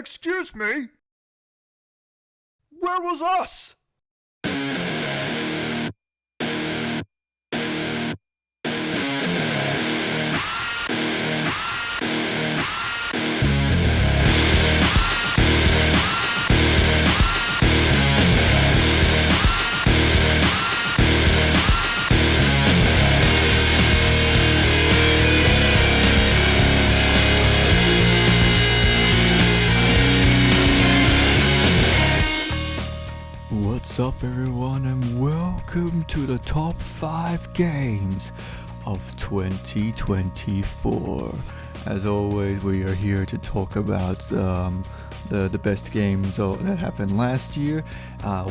Excuse me? Where was us? What's up, everyone, and welcome to the top 5 games of 2024. As always, we are here to talk about the best games that happened last year,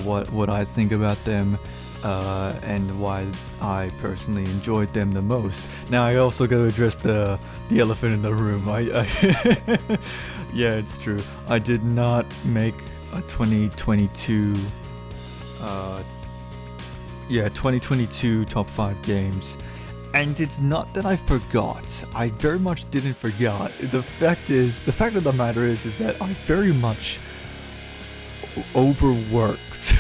what I think about them, and why I personally enjoyed them the most. Now, I also got to address the elephant in the room. Yeah, it's true. I did not make a 2022 top 5 games, and it's not that I forgot. I very much didn't forget. The fact of the matter is that I very much overworked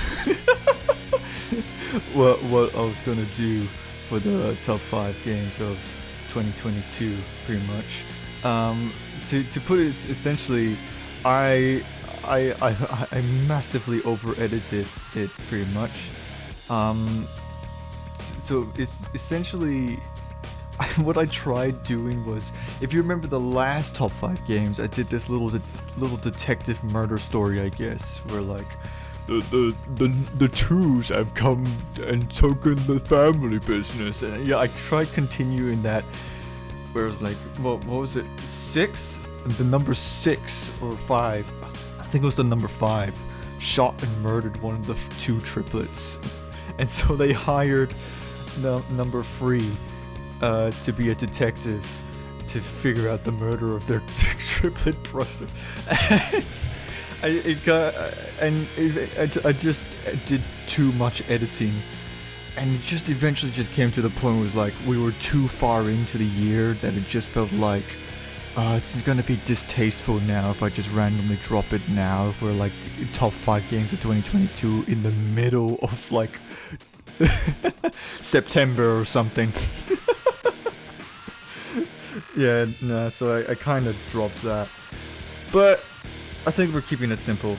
what I was gonna do for the top 5 games of 2022, pretty much. To put it essentially, I massively over-edited it, pretty much. So it's essentially what I tried doing was, if you remember the last top 5 games, I did this little detective murder story, I guess, where like the twos have come and taken the family business, and yeah, I tried continuing that, where it was like, what was it, 6? The number 6 or 5. I think it was the number 5, shot and murdered one of the 2 triplets. And so they hired number 3 to be a detective to figure out the murder of their triplet brother. I just did too much editing. And it just eventually just came to the point where it was like, we were too far into the year that it just felt like, it's gonna be distasteful now if I just randomly drop it now, if we're like top 5 games of 2022 in the middle of like September or something. Yeah, no, so I kind of dropped that. But I think we're keeping it simple.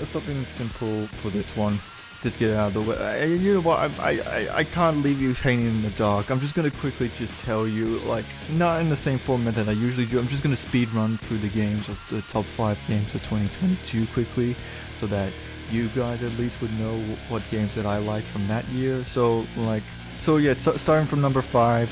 Something simple for this one. Just get it out of the way. You know what? I can't leave you hanging in the dark. I'm just gonna quickly just tell you, like, not in the same format that I usually do. I'm just gonna speed run through the games of the top 5 games of 2022 quickly, so that you guys at least would know what games that I liked from that year. Starting from number 5,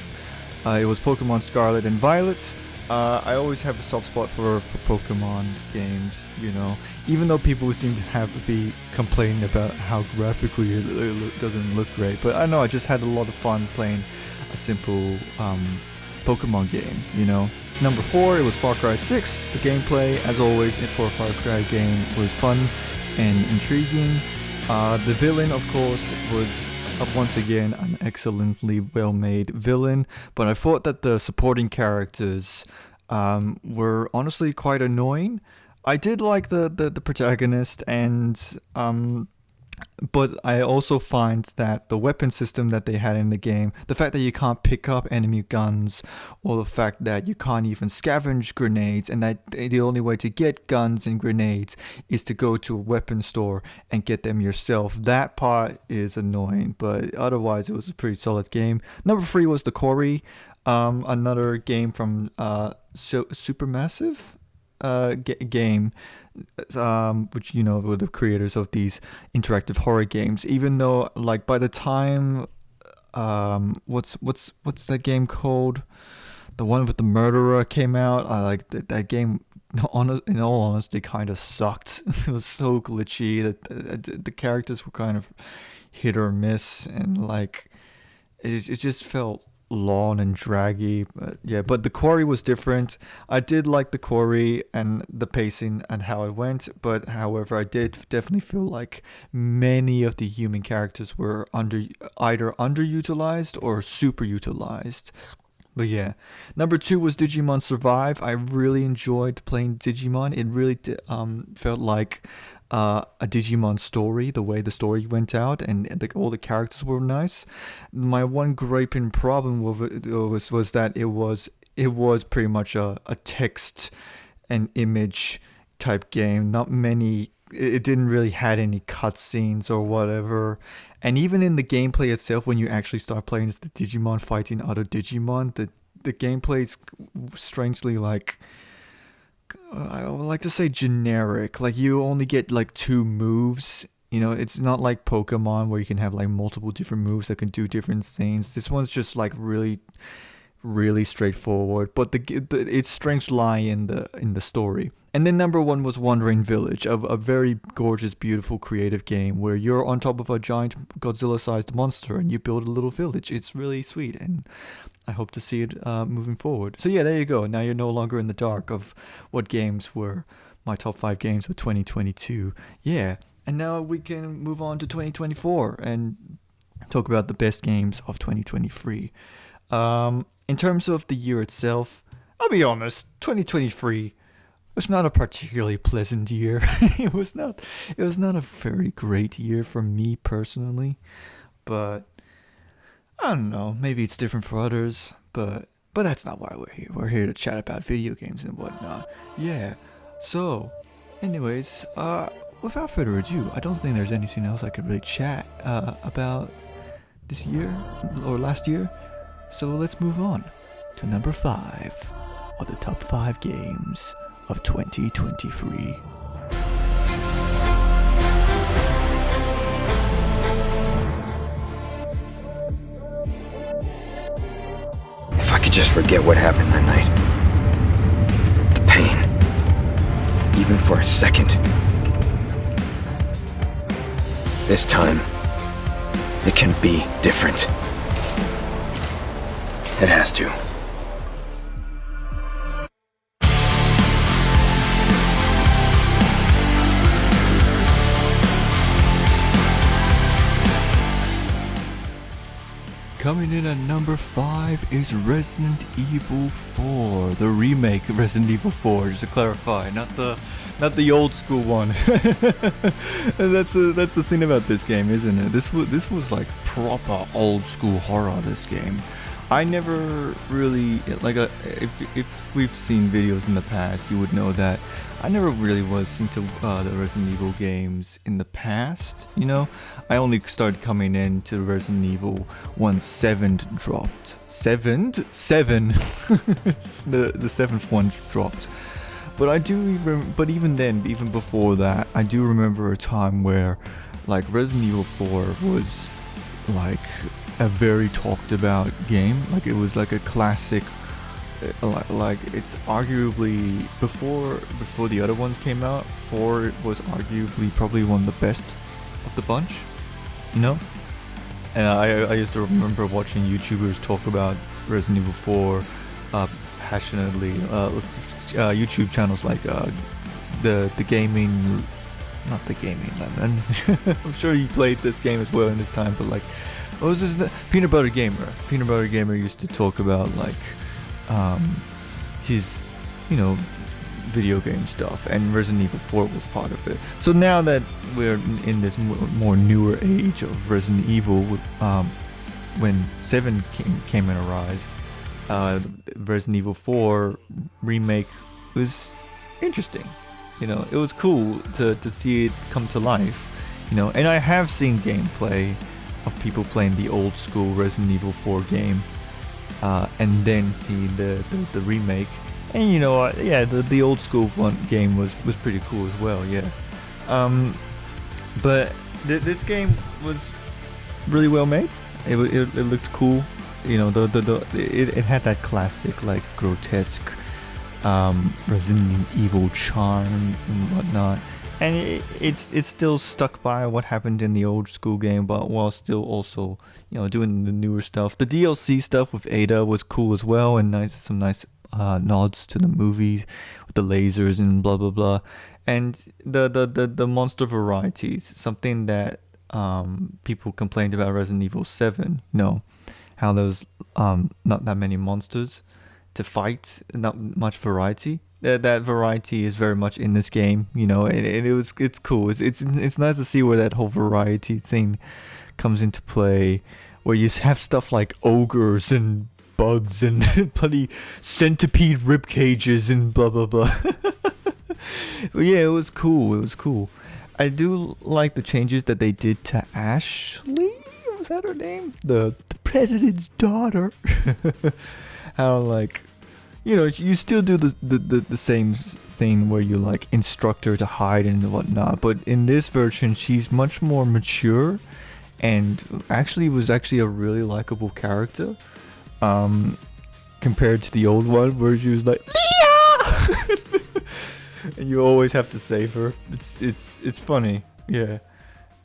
it was Pokemon Scarlet and Violet. I always have a soft spot for Pokemon games, you know. Even though people seem to be complaining about how graphically it doesn't look great. But I know I just had a lot of fun playing a simple Pokemon game, you know. Number 4, it was Far Cry 6. The gameplay, as always, for a Far Cry game was fun and intriguing. The villain, of course, was once again an excellently well-made villain. But I thought that the supporting characters were honestly quite annoying. I did like the protagonist, and but I also find that the weapon system that they had in the game, the fact that you can't pick up enemy guns, or the fact that you can't even scavenge grenades, and that the only way to get guns and grenades is to go to a weapon store and get them yourself. That part is annoying, but otherwise it was a pretty solid game. Number 3 was the Quarry, another game from Supermassive game, which, you know, were the creators of these interactive horror games. Even though, like, by the time what's that game called, the one with the murderer, came out, I like that game. In all honesty, kind of sucked. It was so glitchy that the characters were kind of hit or miss, and like it just felt long and draggy. But the Quarry was different. I did like the Quarry and the pacing and how it went, but however, I did definitely feel like many of the human characters were either underutilized or super utilized. But yeah, number two was Digimon Survive. I really enjoyed playing Digimon. It really felt like a Digimon story, the way the story went out, and all the characters were nice. My one griping problem with it was that it was pretty much a text and image type game. Not many. It didn't really had any cutscenes or whatever. And even in the gameplay itself, when you actually start playing as the Digimon fighting other Digimon, the gameplay's strangely like, I would like to say generic. Like you only get like two moves. You know, it's not like Pokemon where you can have like multiple different moves that can do different things. This one's just like really straightforward, but its strengths lie in the story. And then number one was Wandering Village, a very gorgeous, beautiful, creative game where you're on top of a giant Godzilla-sized monster and you build a little village. It's really sweet, and I hope to see it moving forward. So yeah, there you go. Now you're no longer in the dark of what games were my top 5 games of 2022. Yeah, and now we can move on to 2024 and talk about the best games of 2023. In terms of the year itself, I'll be honest, 2023 was not a particularly pleasant year. it was not a very great year for me personally, but I don't know, maybe it's different for others, but that's not why we're here. We're here to chat about video games and whatnot. Yeah. So, anyways, without further ado, I don't think there's anything else I could really chat about this year or last year. So let's move on to number 5 of the top 5 games of 2023. If I could just forget what happened that night. The pain. Even for a second. This time, it can be different. It has to. Coming in at number 5 is Resident Evil 4, the remake of Resident Evil 4, just to clarify, not the old school one. And that's the thing about this game, isn't it? This was like proper old school horror, this game. I never really, like, if we've seen videos in the past, you would know that I never really was into the Resident Evil games in the past, you know? I only started coming into Resident Evil when 7 dropped. 7? 7! the 7th one dropped. But but even then, even before that, I do remember a time where, like, Resident Evil 4 was, like, a very talked about game. Like, it was like a classic, like it's arguably before the other ones came out, 4 was arguably probably one of the best of the bunch, you know. And I used to remember watching YouTubers talk about Resident Evil 4 passionately. YouTube channels like the gaming, not the gaming lemon. I'm sure you played this game as well in this time, but like, what was this? Peanut Butter Gamer. Peanut Butter Gamer used to talk about like his, you know, video game stuff, and Resident Evil 4 was part of it. So now that we're in this more newer age of Resident Evil, when 7 came in a rise, Resident Evil 4 remake was interesting. You know, it was cool to see it come to life. You know, and I have seen gameplay of people playing the old school Resident Evil 4 game, and then see the remake. And you know what? Yeah, the old school one game was pretty cool as well. Yeah, but this game was really well made. It looked cool. You know, it had that classic like grotesque Resident Evil charm and whatnot. And it's still stuck by what happened in the old school game, but while still also, you know, doing the newer stuff. The DLC stuff with Ada was cool as well, and some nice nods to the movies with the lasers and blah blah blah. And the monster varieties, something that people complained about Resident Evil 7. You know, how those not that many monsters to fight, not much variety. That variety is very much in this game, and it's cool. It's nice to see where that whole variety thing comes into play, where you have stuff like ogres and bugs and bloody centipede rib cages and blah blah blah. But yeah, it was cool. It was cool. I do like the changes that they did to Ashley. Was that her name? The president's daughter. How like, you still do the same thing where you like instruct her to hide and whatnot, but in this version she's much more mature, and actually was actually a really likable character, compared to the old one where she was like Leah! And you always have to save her. It's funny, yeah.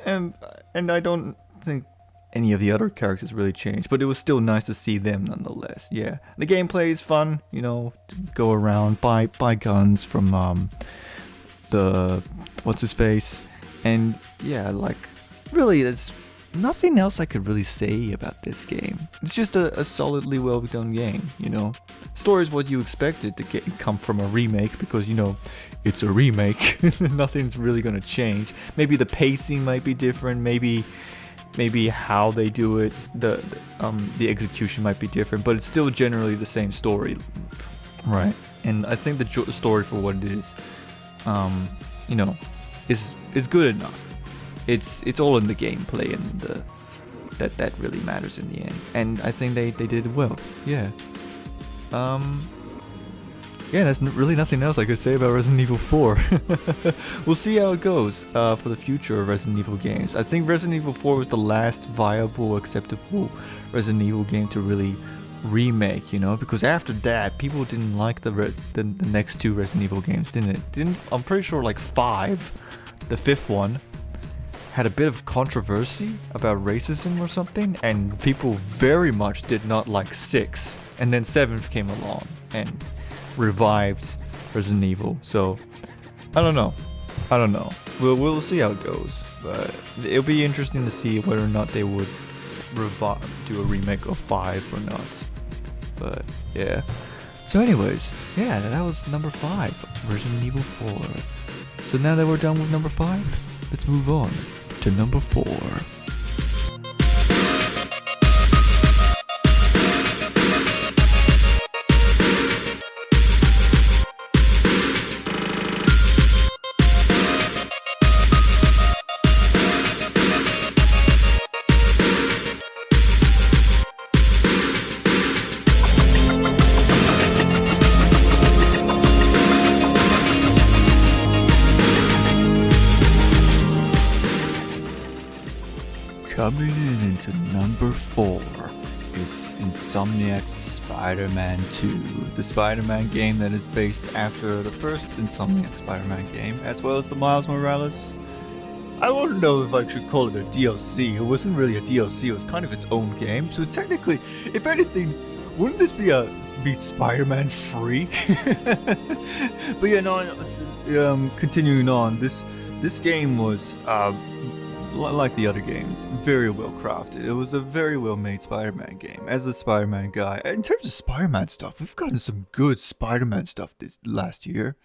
And I don't think any of the other characters really changed, but it was still nice to see them nonetheless. Yeah, the gameplay is fun, to go around, buy guns from the what's his face, and yeah, like really there's nothing else I could really say about this game. It's just a solidly well done game, Story is what you expected to come from a remake, because it's a remake. Nothing's really gonna change. Maybe the pacing might be different, maybe how they do it, the execution might be different, but it's still generally the same story, right? And I think the story for what it is, is good enough. It's all in the gameplay and that really matters in the end. And I think they did it well. Yeah. Yeah, there's really nothing else I could say about Resident Evil 4. We'll see how it goes for the future of Resident Evil games. I think Resident Evil 4 was the last viable, acceptable Resident Evil game to really remake, because after that, people didn't like the next two Resident Evil games, didn't it? I'm pretty sure like 5, the 5th one, had a bit of controversy about racism or something, and people very much did not like 6. And then 7th came along and revived Resident Evil. So I don't know. We'll see how it goes, but it'll be interesting to see whether or not they would do a remake of 5 or not. But yeah. So anyways, yeah, that was number 5, Resident Evil 4. So now that we're done with number 5, let's move on to number 4. Coming into number 4 is Insomniac's Spider-Man 2, the Spider-Man game that is based after the first Insomniac Spider-Man game, as well as the Miles Morales. I don't know if I should call it a DLC. It wasn't really a DLC, it was kind of its own game. So technically, if anything, wouldn't this be Spider-Man free? But yeah, no, continuing on, this game was like the other games, very well crafted. It was a very well made Spider-Man game. As a Spider-Man guy, in terms of Spider-Man stuff, we've gotten some good Spider-Man stuff this last year,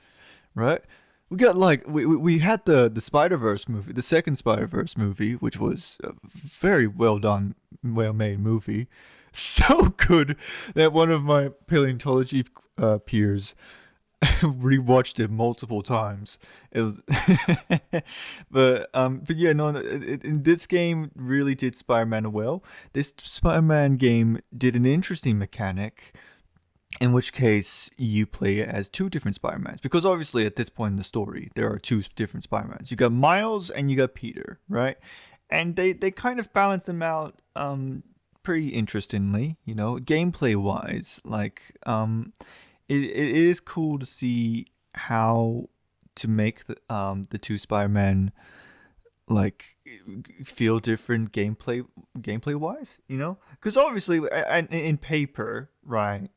right? We got we had the Spider-Verse movie, the second Spider-Verse movie, which was a very well done, well made movie. So good that one of my paleontology peers rewatched it multiple times. It was but yeah, no, in this game really did Spider-Man well. This Spider-Man game did an interesting mechanic, in which case you play as 2 different Spider-Mans, because obviously at this point in the story there are 2 different Spider-Mans. You got Miles and you got Peter, right? And they kind of balance them out pretty interestingly, gameplay wise. Like it is cool to see how to make the 2 Spider-Man like feel different gameplay wise, because obviously in paper, right,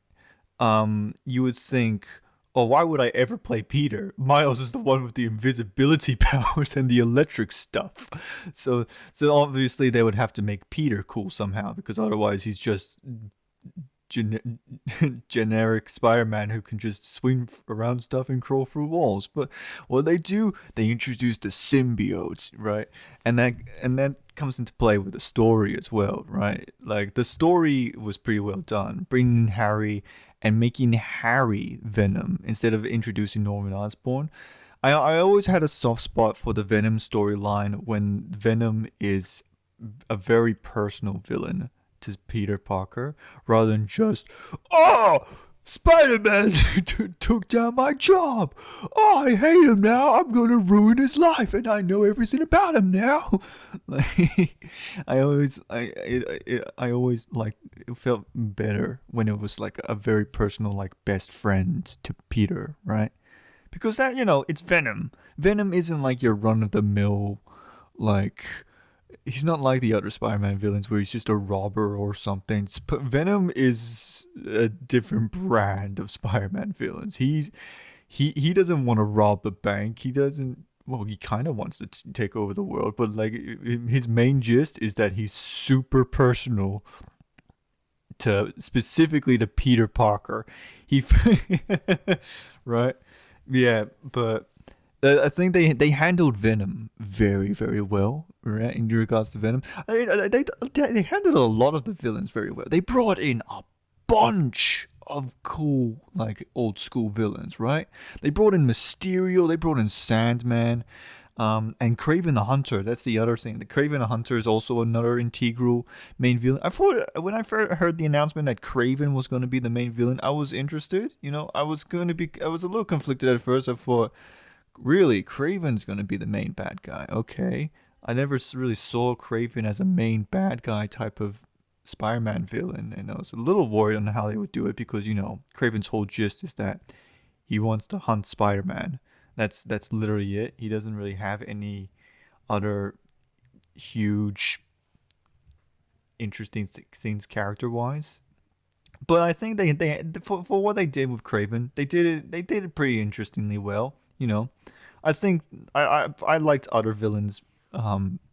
you would think, oh, why would I ever play Peter? Miles is the one with the invisibility powers and the electric stuff. So obviously they would have to make Peter cool somehow, because otherwise he's just generic Spider-Man who can just swing around stuff and crawl through walls. But what they do, they introduce the symbiotes, right? And that comes into play with the story as well, right? Like the story was pretty well done, bringing in Harry and making Harry Venom instead of introducing Norman Osborn. I always had a soft spot for the Venom storyline when Venom is a very personal villain to Peter Parker rather than just, oh, Spider-Man took down my job. Oh, I hate him now. I'm going to ruin his life, and I know everything about him now. Like, I always like it felt better when it was like a very personal, like best friend to Peter, right? Because that it's Venom. Venom isn't like your run of the mill, like he's not like the other Spider-Man villains where he's just a robber or something. Venom is a different brand of Spider-Man villains. He doesn't want to rob the bank. He doesn't. Well, he kind of wants to take over the world, but like his main gist is that he's super personal to specifically to Peter Parker. He right, yeah, but I think they handled Venom very, very well, right? In regards to Venom, they handled a lot of the villains very well. They brought in a bunch of cool, like old school villains, right? They brought in Mysterio, they brought in Sandman, and Kraven the Hunter. That's the other thing. The Kraven the Hunter is also another integral main villain. I thought when I first heard the announcement that Kraven was going to be the main villain, I was interested. I was a little conflicted at first. I thought, really, Kraven's gonna be the main bad guy. Okay. I never really saw Kraven as a main bad guy type of Spider-Man villain, and I was a little worried on how they would do it because, Kraven's whole gist is that he wants to hunt Spider-Man. That's literally it. He doesn't really have any other huge interesting things character-wise. But I think they for what they did with Kraven, they did it pretty interestingly well. I think I liked other villains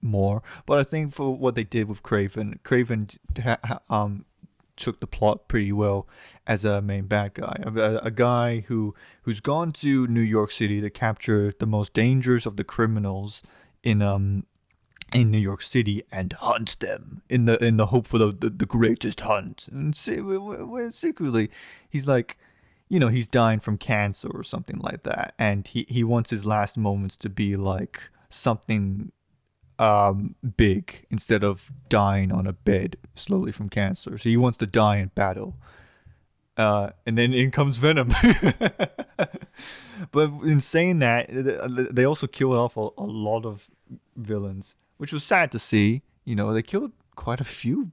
more, but I think for what they did with Kraven took the plot pretty well as a main bad guy, a guy who's gone to New York City to capture the most dangerous of the criminals in New York City and hunt them in the hope for the greatest hunt. And secretly, he's like, he's dying from cancer or something like that, and he wants his last moments to be like something big instead of dying on a bed slowly from cancer. So he wants to die in battle. And then in comes Venom. But in saying that, they also killed off a lot of villains, which was sad to see. They killed quite a few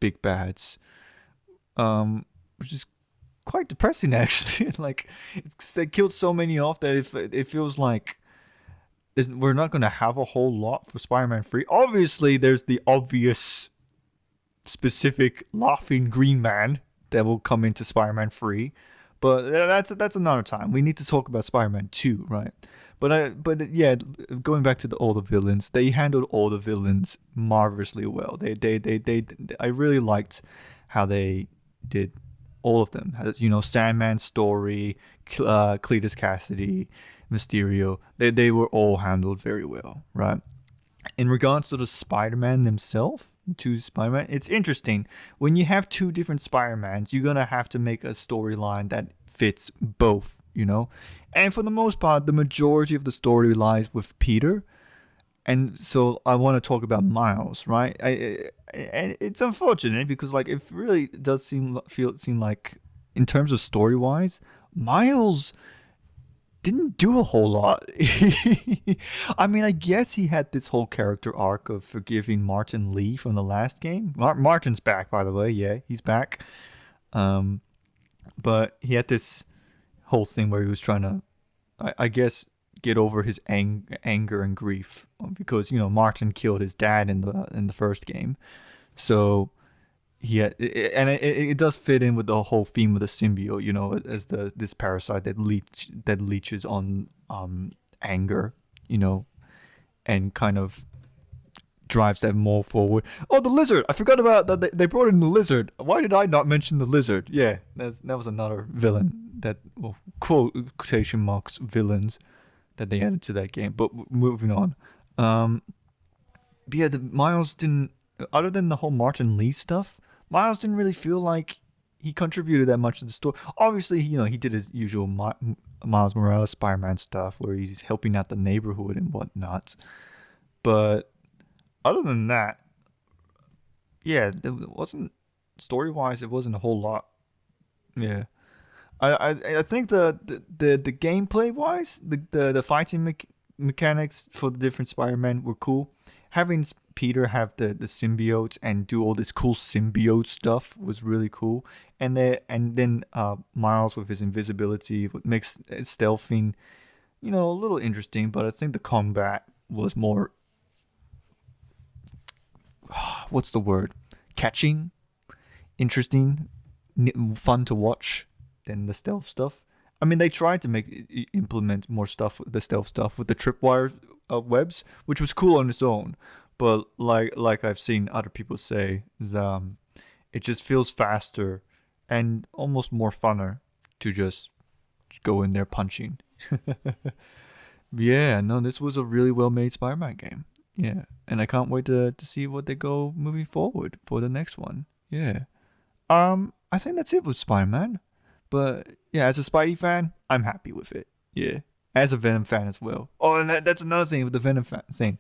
big bads, which is quite depressing actually. Like they killed so many off that it feels like we're not going to have a whole lot for Spider-Man 3. Obviously, there's the obvious specific laughing green man that will come into Spider-Man 3, but that's another time. We need to talk about Spider-Man 2, right? But yeah, going back to all the villains, they handled all the villains marvelously well. I really liked how they did all of them. Sandman's story, Cletus Cassidy, Mysterio, they were all handled very well, right? In regards to the Spider-Man themselves, it's interesting. When you have two different Spider-Mans, you're gonna have to make a storyline that fits both, And for the most part, the majority of the story lies with Peter. And so I want to talk about Miles, right? And it's unfortunate because it really does seem like, in terms of story wise, Miles didn't do a whole lot. I mean, I guess he had this whole character arc of forgiving Martin Lee from the last game. Martin's back, by the way. Yeah, he's back. But he had this whole thing where he was trying to, I guess, get over his anger and grief because Martin killed his dad in the first game. So it does fit in with the whole theme of the symbiote, as this parasite that leeches on anger, and kind of drives that more forward. Oh, the lizard! I forgot about that. They brought in the lizard. Why did I not mention the lizard? Yeah, that was another villain that, well, quotation marks villains that they added to that game. But moving on. But yeah, Miles didn't. Other than the whole Martin Lee stuff, Miles didn't really feel like he contributed that much to the story. Obviously, he did his usual Miles Morales Spider-Man stuff where he's helping out the neighborhood and whatnot. But other than that, yeah, it wasn't story-wise. It wasn't a whole lot. Yeah, I think the gameplay-wise, the fighting mechanics for the different Spider-Man were cool. Having Peter have the symbiote and do all this cool symbiote stuff was really cool. And then Miles with his invisibility makes stealthing, a little interesting. But I think the combat was more, what's the word? Catching, interesting, fun to watch than the stealth stuff. I mean, they tried to implement more stuff, the stealth stuff with the tripwire webs, which was cool on its own. But like I've seen other people say, it just feels faster and almost more funner to just go in there punching. Yeah, no, this was a really well-made Spider-Man game. Yeah, and I can't wait to see what they go moving forward for the next one. Yeah. I think that's it with Spider-Man. But yeah, as a Spidey fan, I'm happy with it. Yeah. As a Venom fan as well. Oh, and that's another thing with the Venom thing.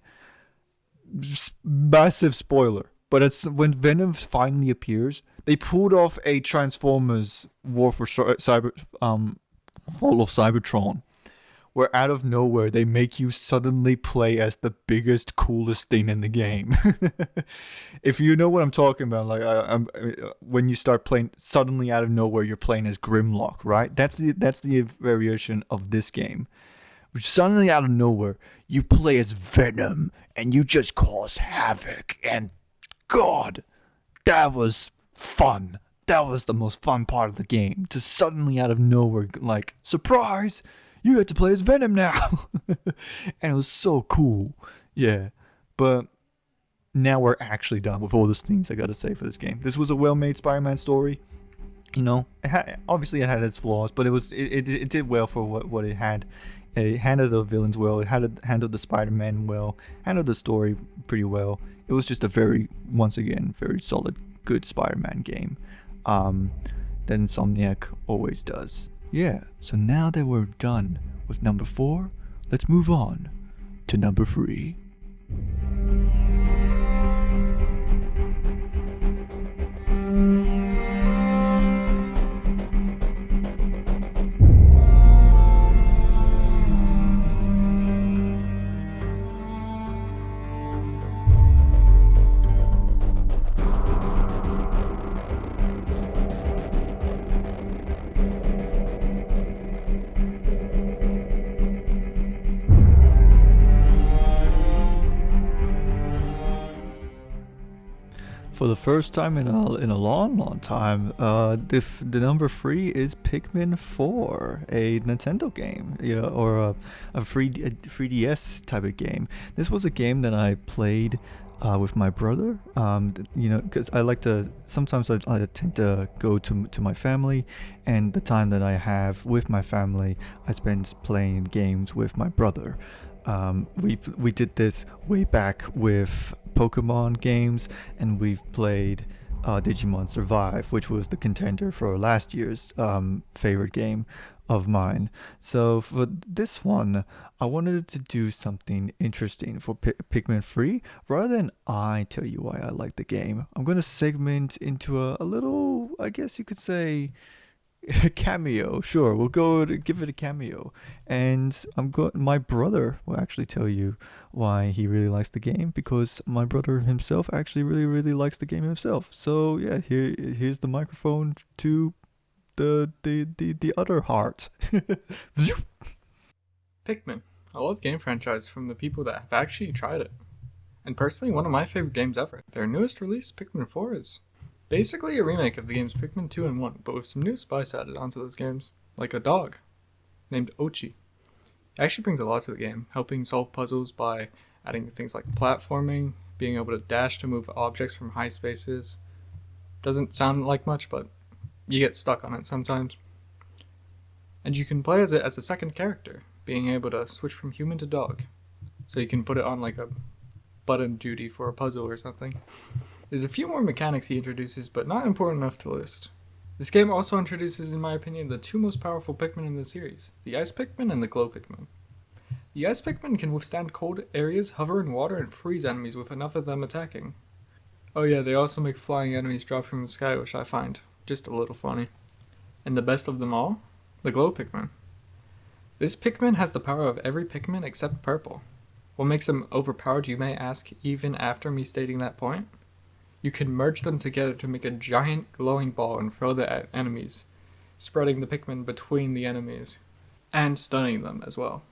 Massive spoiler. But it's when Venom finally appears, they pulled off a Transformers War for Fall of Cybertron, where out of nowhere they make you suddenly play as the biggest, coolest thing in the game. If you know what I'm talking about, when you start playing, suddenly out of nowhere you're playing as Grimlock, right? That's the variation of this game. Which suddenly out of nowhere you play as Venom and you just cause havoc. And God, that was fun. That was the most fun part of the game. To suddenly out of nowhere, like, surprise! You get to play as Venom now. And it was so cool. Yeah. But now we're actually done with all those things I gotta say for this game. This was a well-made Spider-Man story. Obviously it had its flaws, but it did well for what it had. It handled the villains well. It handled the Spider-Man well. Handled the story pretty well. It was just a very solid, good Spider-Man game. That Insomniac always does. Yeah, so now that we're done with number 4, let's move on to number 3. For the first time in a long time, the number 3 is Pikmin 4, a Nintendo game, or a 3DS type of game. This was a game that I played with my brother, because I like to, sometimes I tend to go to my family, and the time that I have with my family, I spend playing games with my brother. We did this way back with Pokemon games, and we've played Digimon Survive, which was the contender for last year's favorite game of mine. So for this one, I wanted to do something interesting for Pikmin 3. Rather than I tell you why I like the game, I'm going to segment into a little, I guess you could say, a cameo. Sure, we'll go to give it a cameo, and my brother will actually tell you why he really likes the game, because my brother himself actually really likes the game himself. So yeah, here's the microphone to the other heart. Pikmin. I love game franchise from the people that have actually tried it, and personally one of my favorite games ever. Their newest release, Pikmin 4, is basically a remake of the games Pikmin 2 and 1, but with some new spice added onto those games, like a dog named Ochi. It actually brings a lot to the game, helping solve puzzles by adding things like platforming, being able to dash to move objects from high spaces. Doesn't sound like much, but you get stuck on it sometimes. And you can play as it as a second character, being able to switch from human to dog. So you can put it on like a button duty for a puzzle or something. There's a few more mechanics he introduces, but not important enough to list. This game also introduces, in my opinion, the two most powerful Pikmin in the series, the Ice Pikmin and the Glow Pikmin. The Ice Pikmin can withstand cold areas, hover in water, and freeze enemies with enough of them attacking. Oh yeah, they also make flying enemies drop from the sky, which I find just a little funny. And the best of them all? The Glow Pikmin. This Pikmin has the power of every Pikmin except purple. What makes them overpowered, you may ask, even after me stating that point? You can merge them together to make a giant glowing ball and throw them at enemies, spreading the Pikmin between the enemies, and stunning them as well.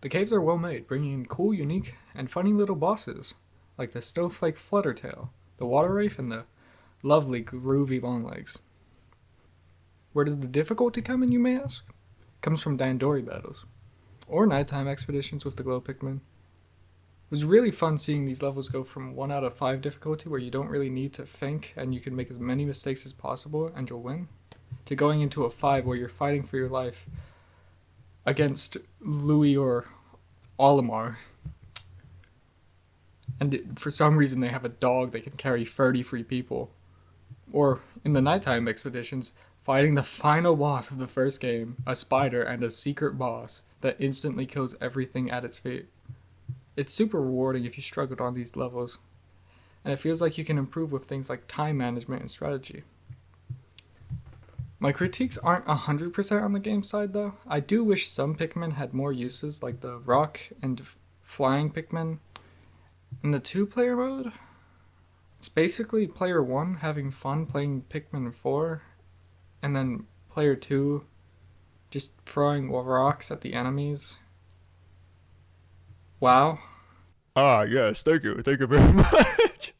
The caves are well made, bringing in cool, unique, and funny little bosses, like the Snowflake Fluttertail, the Water Wraith, and the lovely groovy Longlegs. Where does the difficulty come in, you may ask? It comes from Dandori battles, or nighttime expeditions with the Glow Pikmin. It was really fun seeing these levels go from 1 out of 5 difficulty, where you don't really need to think and you can make as many mistakes as possible and you'll win, to going into a 5 where you're fighting for your life against Louis or Olimar. And for some reason they have a dog that can carry 33 people. Or, in the nighttime expeditions, fighting the final boss of the first game, a spider and a secret boss that instantly kills everything at its feet. It's super rewarding if you struggled on these levels, and it feels like you can improve with things like time management and strategy. My critiques aren't 100% on the game side though. I do wish some Pikmin had more uses, like the rock and flying Pikmin. In the 2-player mode, it's basically player 1 having fun playing Pikmin 4, and then player 2 just throwing rocks at the enemies. Wow. Ah, yes, thank you very much.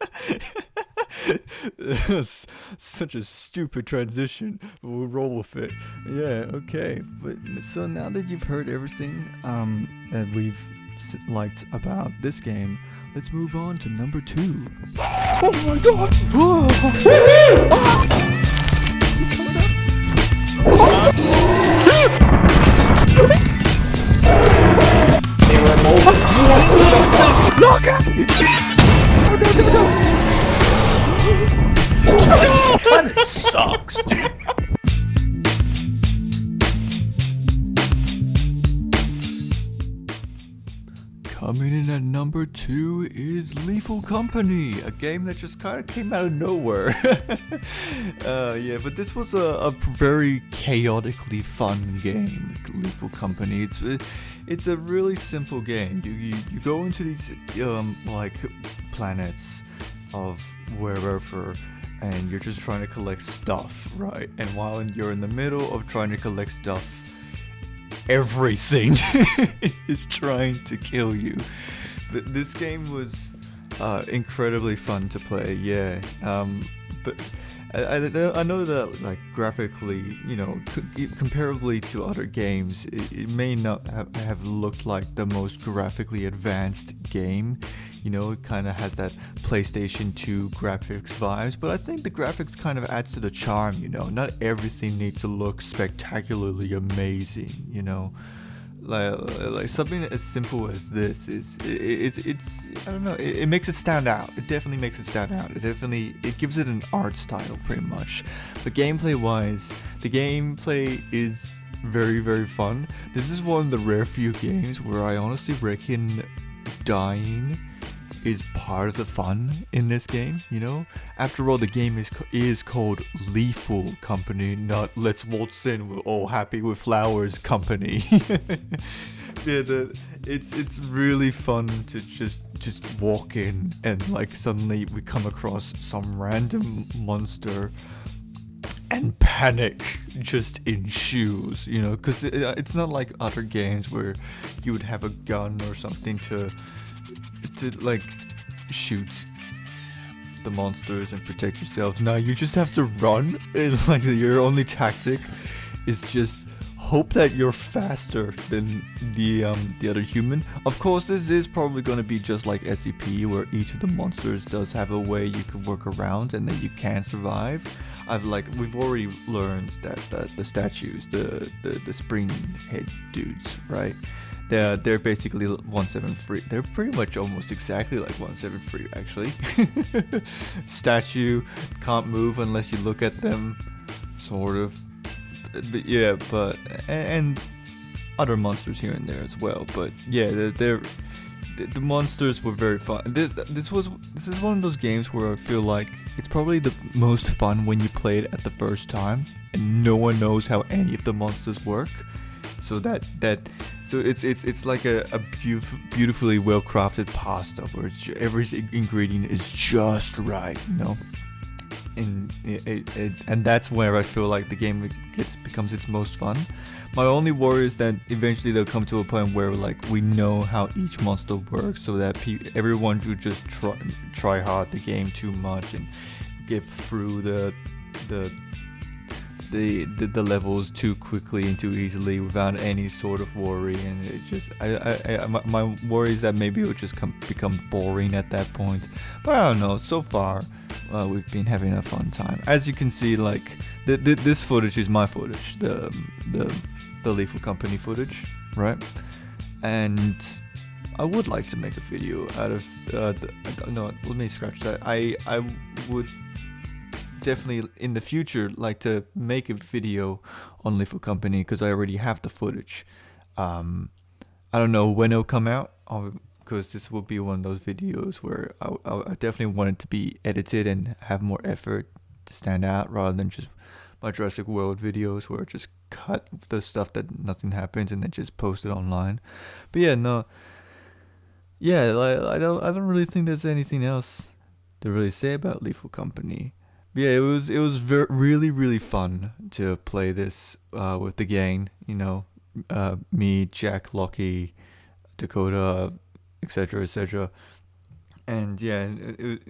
That's such a stupid transition. We'll roll with it. Yeah, okay. But so now that you've heard everything that we've liked about this game, let's move on to number 2. Oh my god! That sucks, dude. Coming in at number 2 is Lethal Company, a game that just kind of came out of nowhere. Yeah, but this was a very chaotically fun game, Lethal Company. It's a really simple game. You go into these like planets of wherever, and you're just trying to collect stuff, right? And while you're in the middle of trying to collect stuff, everything is trying to kill you. But this game was incredibly fun to play, yeah. But I know that, like, graphically, you know, comparably to other games, it may not have looked like the most graphically advanced game. You know, it kind of has that PlayStation 2 graphics vibes, but I think the graphics kind of adds to the charm, you know. Not everything needs to look spectacularly amazing, you know. Like something as simple as this it's I don't know, it makes it stand out. It definitely makes it stand out. It gives it an art style pretty much. But gameplay wise, the gameplay is very, very fun. This is one of the rare few games where I honestly reckon dying is part of the fun in this game, you know? After all, the game is called Lethal Company, not Let's Waltz In, we're all happy with flowers company. Yeah, it's really fun to just walk in and, like, suddenly we come across some random monster and panic just ensues, you know? Because it's not like other games where you would have a gun or something to like shoot the monsters and protect yourselves. Now you just have to run, and like your only tactic is just hope that you're faster than the other human. Of course, this is probably going to be just like SCP, where each of the monsters does have a way you can work around and that you can survive. We've already learned that the statues, the spring head dudes, right? They're basically 173. They're pretty much almost exactly like 173 actually. Statue can't move unless you look at them, sort of. But yeah, and other monsters here and there as well. But yeah, the monsters were very fun. This is one of those games where I feel like it's probably the most fun when you play it at the first time and no one knows how any of the monsters work. So it's like a beautifully well crafted pasta where every ingredient is just right, you know. And that's where I feel like the game becomes its most fun. My only worry is that eventually they'll come to a point where like we know how each monster works, so that everyone would just try hard the game too much and get through the levels too quickly and too easily without any sort of worry, and it just my worry is that maybe it would just become boring at that point. But I don't know. So far, we've been having a fun time. As you can see, like this footage is my footage, the Lethal Company footage, right? And I would like to make a video out of no, let me scratch that. I would definitely in the future like to make a video on Lethal Company because I already have the footage. I don't know when it'll come out, because this will be one of those videos where I definitely want it to be edited and have more effort to stand out, rather than just my Jurassic World videos where I just cut the stuff that nothing happens and then just post it online. But yeah, no, yeah, like, I don't really think there's anything else to really say about Lethal Company. But yeah, it was really fun to play this with the gang. You know, me, Jack, Lockie, Dakota, etc. And yeah,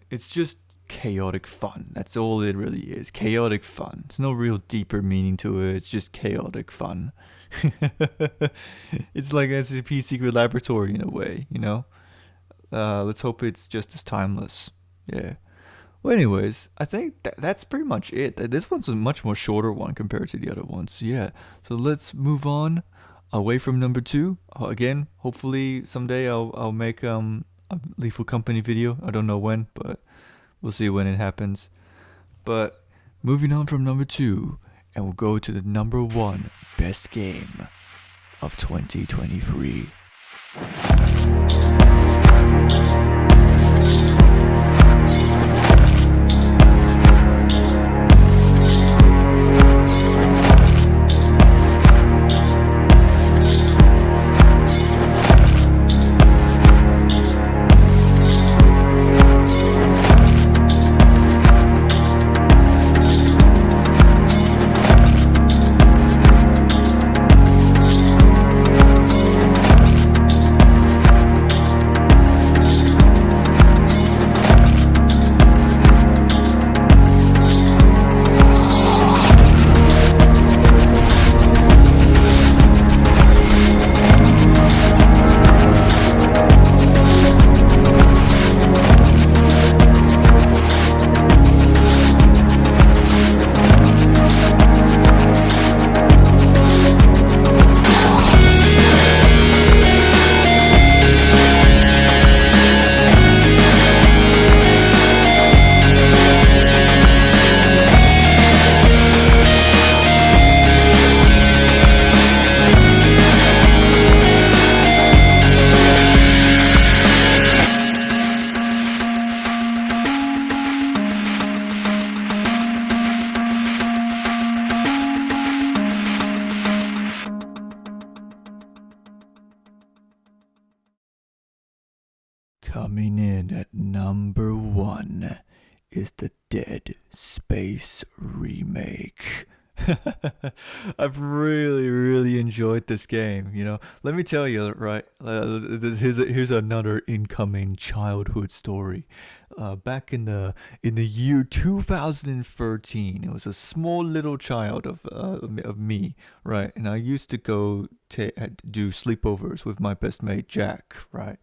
it's just chaotic fun. That's all it really is. Chaotic fun. There's no real deeper meaning to it. It's just chaotic fun. It's like SCP Secret Laboratory in a way, you know? Let's hope it's just as timeless. Yeah. Well, anyways, I think that's pretty much it. This one's a much more shorter one compared to the other ones. Yeah. So let's move on away from number 2. Again, hopefully someday I'll make a Lethal Company video. I don't know when, but we'll see when it happens. But moving on from number 2, and we'll go to the number 1 best game of 2023. Coming in at number 1 is the Dead Space remake. I've really enjoyed this game, you know. Let me tell you, right? Here's another incoming childhood story. back in the year 2013. It was a small little child of me, right? And I used to go do sleepovers with my best mate Jack, right?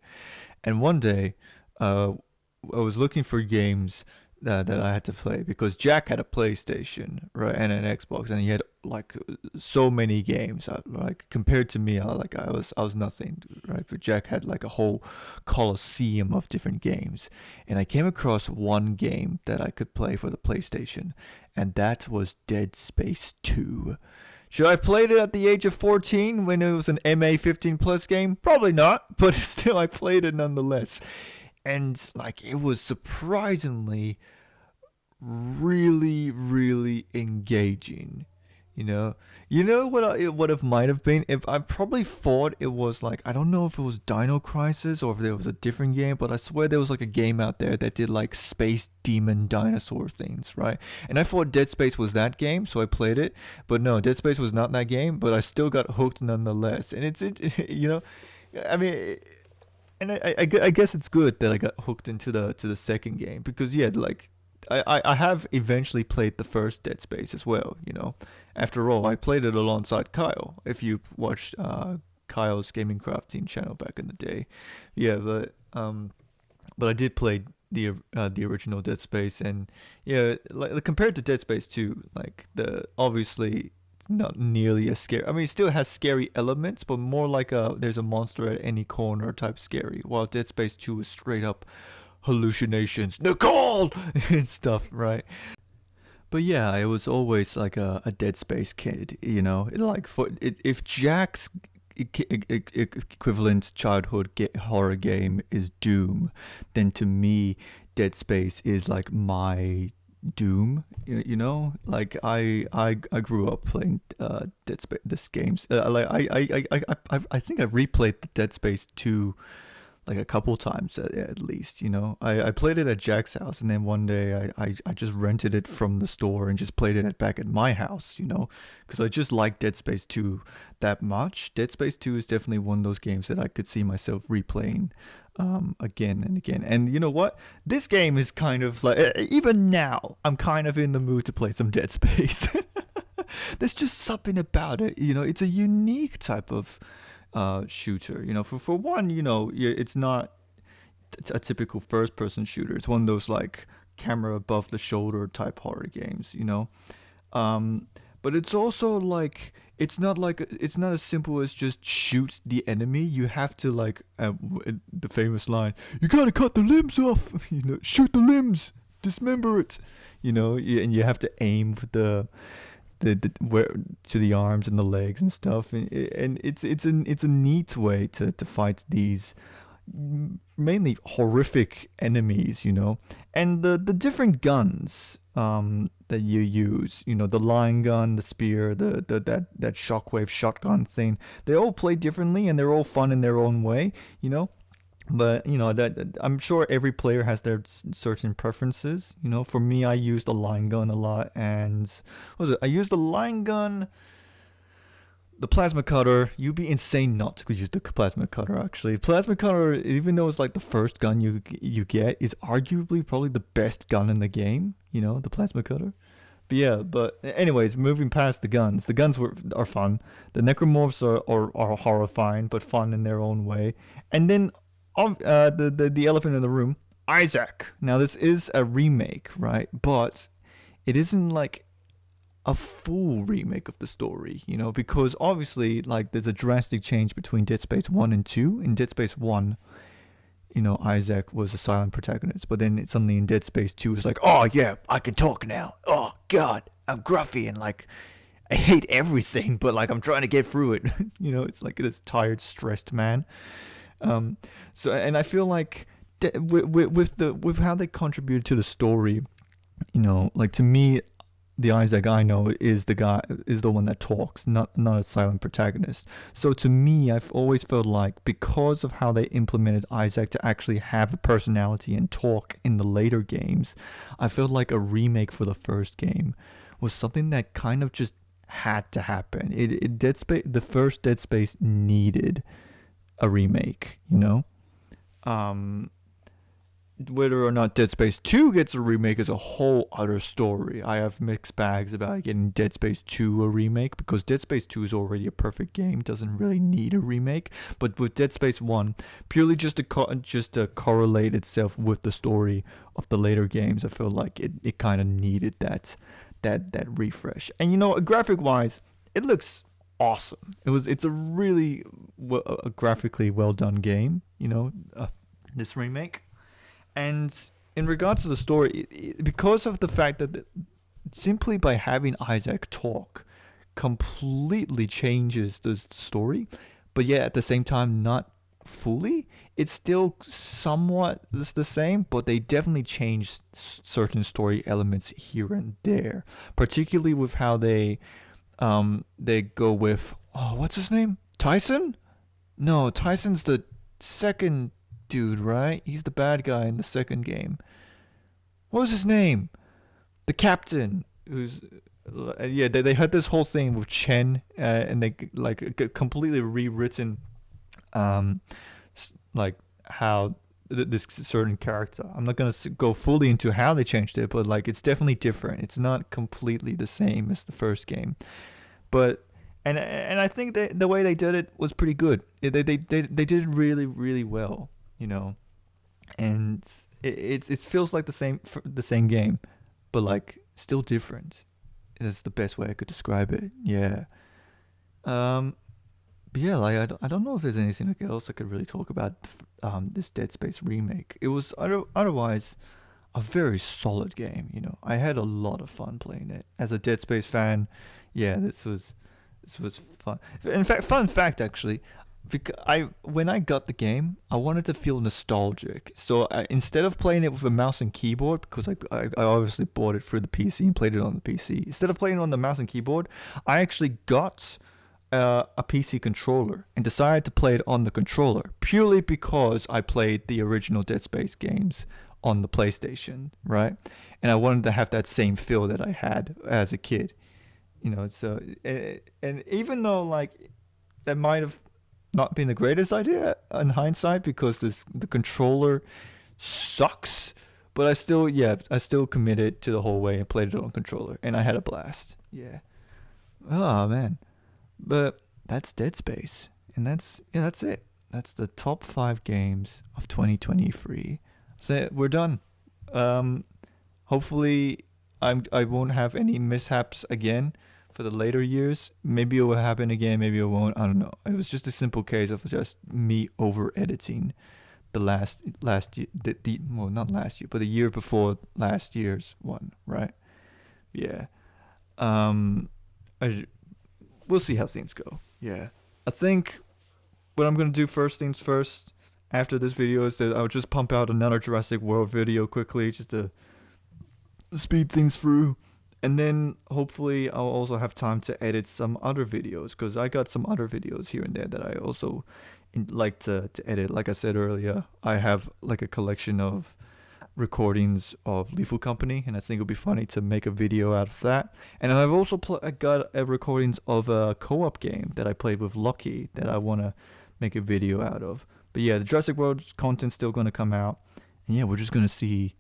And one day, I was looking for games that I had to play because Jack had a PlayStation, right, and an Xbox, and he had like so many games. Like compared to me, I was nothing, right? But Jack had like a whole coliseum of different games, and I came across one game that I could play for the PlayStation, and that was Dead Space 2. Should I have played it at the age of 14 when it was an MA 15 plus game? Probably not, but still I played it nonetheless. And like it was surprisingly really engaging. What it might have been, if I probably thought it was like, I don't know if it was Dino Crisis or if there was a different game, but I swear there was like a game out there that did like space demon dinosaur things, right? And I thought Dead Space was that game, so I played it, but no, Dead Space was not that game, but I still got hooked nonetheless. And I mean, and I guess it's good that I got hooked into the second game because yeah, like I have eventually played the first Dead Space as well. After all, I played it alongside Kyle. If you watched Kyle's Gaming Crafting channel back in the day, yeah, but I did play the original Dead Space, and yeah, like compared to Dead Space 2, like obviously it's not nearly as scary. I mean, it still has scary elements, but more like there's a monster at any corner type scary. While Dead Space 2 is straight up hallucinations, Nicole, and stuff, right? But yeah, I was always like a Dead Space kid, if Jack's equivalent childhood horror game is Doom, then to me, Dead Space is like my Doom. Like I grew up playing Dead Space games. I think I replayed the Dead Space 2 like a couple times at least. I played it at Jack's house, and then one day I just rented it from the store and just played it back at my house, because I just like Dead Space 2 that much. Dead Space 2 is definitely one of those games that I could see myself replaying again and again. And you know what? This game is kind of like, even now, I'm kind of in the mood to play some Dead Space. There's just something about it, it's a unique type of shooter. For one, it's not a typical first person shooter. It's one of those like camera above the shoulder type horror games, but it's also like it's not as simple as just shoot the enemy. You have to like the famous line, you gotta cut the limbs off, shoot the limbs, dismember it, and you have to aim with the where to the arms and the legs and stuff, and it's a neat way to fight these mainly horrific enemies, and the different guns that you use, the line gun, the spear, that shockwave shotgun thing, they all play differently and they're all fun in their own way, But that I'm sure every player has their certain preferences. For me, I use the line gun a lot, and what was it? I used the line gun, the plasma cutter. You'd be insane not to use the plasma cutter. Actually, plasma cutter, even though it's like the first gun you get, is arguably probably the best gun in the game. The plasma cutter. But yeah, anyways, moving past the guns are fun. The necromorphs are horrifying, but fun in their own way, and then. The elephant in the room, Isaac. Now this is a remake, right? But it isn't like a full remake of the story, because obviously like there's a drastic change between Dead Space 1 and 2. In Dead Space 1, Isaac was a silent protagonist, but then suddenly in Dead Space 2 it's like, oh yeah, I can talk now. Oh god, I'm gruffy and like I hate everything, but like I'm trying to get through it. It's like this tired, stressed man. So, and I feel like with how they contributed to the story, like to me, the Isaac I know is the one that talks, not a silent protagonist. So to me, I've always felt like because of how they implemented Isaac to actually have a personality and talk in the later games, I felt like a remake for the first game was something that kind of just had to happen. The first Dead Space needed a remake, whether or not Dead Space 2 gets a remake is a whole other story. I have mixed bags about getting Dead Space 2 a remake, because Dead Space 2 is already a perfect game, doesn't really need a remake. But with Dead Space 1, purely just to correlate itself with the story of the later games, I feel like it kind of needed that refresh. And you know, graphic wise, it looks awesome. It's a really a graphically well done game, you know, this remake. And in regards to the story, because of the fact that simply by having Isaac talk completely changes the story, but yet at the same time not fully, it's still somewhat the same, but they definitely changed certain story elements here and there, particularly with how they go with, what's his name? Tyson? No, Tyson's the second dude, right? He's the bad guy in the second game. What was his name? The captain, who's they had this whole thing with Chen, and they like completely rewritten like how this certain character. I'm not gonna go fully into how they changed it, but like it's definitely different. It's not completely the same as the first game, but and I think that the way they did it was pretty good. They did it really, really well, you know, and it feels like the same game, but like still different. That's the best way I could describe it. Yeah. But yeah, like I don't know if there's anything else I could really talk about this Dead Space remake. It was otherwise a very solid game. You know, I had a lot of fun playing it. As a Dead Space fan, yeah, this was fun. In fact, fun fact actually, because when I got the game, I wanted to feel nostalgic. So instead of playing it with a mouse and keyboard, because I obviously bought it through the PC and played it on the PC. Instead of playing it on the mouse and keyboard, I actually got a PC controller and decided to play it on the controller purely because I played the original Dead Space games on the PlayStation, right? And I wanted to have that same feel that I had as a kid, you know. So and even though like that might have not been the greatest idea in hindsight because the controller sucks, but I still committed to the whole way and played it on controller, and I had a blast. Yeah. Oh man. But that's Dead Space, and that's it. That's the top 5 games of 2023. So we're done. Hopefully, I won't have any mishaps again for the later years. Maybe it will happen again. Maybe it won't. I don't know. It was just a simple case of just me over editing the last year. Well, not last year, but the year before last year's one. Right? Yeah. We'll see how things go. Yeah. I think what I'm going to do first things first after this video is that I'll just pump out another Jurassic World video quickly just to speed things through. And then hopefully I'll also have time to edit some other videos, because I got some other videos here and there that I also like to edit. Like I said earlier, I have like a collection of recordings of Lethal Company, and I think it'll be funny to make a video out of that. And I've also got recordings of a co-op game that I played with Lucky that I want to make a video out of. But yeah, the Jurassic World content's still going to come out, and yeah, we're just going to see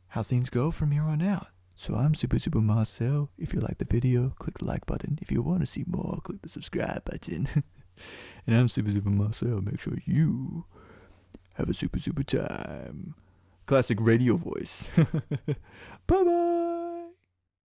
how things go from here on out. So I'm Super Marcel. If you like the video, click the like button. If you want to see more, click the subscribe button. And I'm Super Marcel. Make sure you have a super time. Classic radio voice. Bye bye.